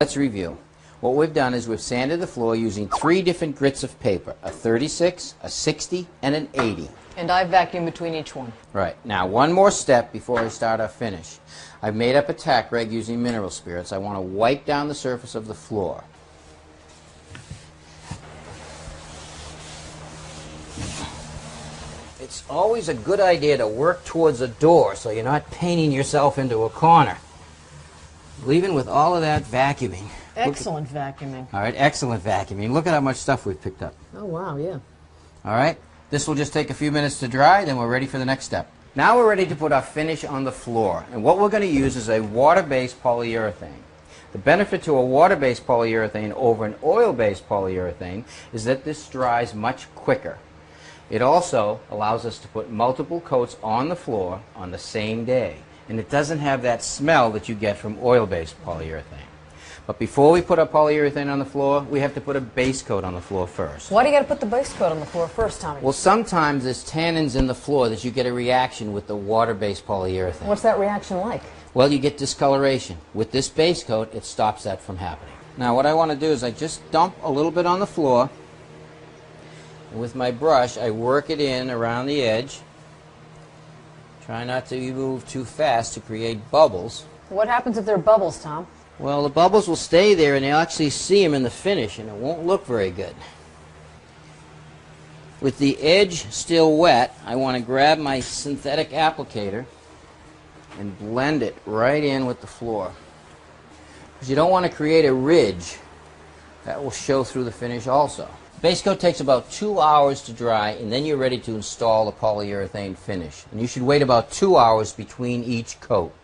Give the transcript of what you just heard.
Let's review. What we've done is we've sanded the floor using 3 different grits of paper, a 36, a 60, and an 80. And I vacuum between each one. Right. Now, one more step before I start our finish. I've made up a tack rag using mineral spirits. I want to wipe down the surface of the floor. It's always a good idea to work towards a door so you're not painting yourself into a corner. Leaving with all of that vacuuming. Excellent vacuuming. All right, excellent vacuuming. Look at how much stuff we've picked up. Oh, wow, yeah. All right, this will just take a few minutes to dry, then we're ready for the next step. Now we're ready to put our finish on the floor, and what we're going to use is a water-based polyurethane. The benefit to a water-based polyurethane over an oil-based polyurethane is that this dries much quicker. It also allows us to put multiple coats on the floor on the same day, and it doesn't have that smell that you get from oil-based polyurethane. But before we put our polyurethane on the floor, we have to put a base coat on the floor first. Why do you got to put the base coat on the floor first, Tommy? Well, sometimes there's tannins in the floor that you get a reaction with the water-based polyurethane. What's that reaction like? Well, you get discoloration. With this base coat, it stops that from happening. Now, what I want to do is I just dump a little bit on the floor, and with my brush, I work it in around the edge. Try not to move too fast to create bubbles. What happens if there are bubbles, Tom? Well, the bubbles will stay there, and you'll actually see them in the finish, and it won't look very good. With the edge still wet, I want to grab my synthetic applicator and blend it right in with the floor. Because you don't want to create a ridge. That will show through the finish also. Base coat takes about 2 hours to dry, and then you're ready to install the polyurethane finish. And you should wait about 2 hours between each coat.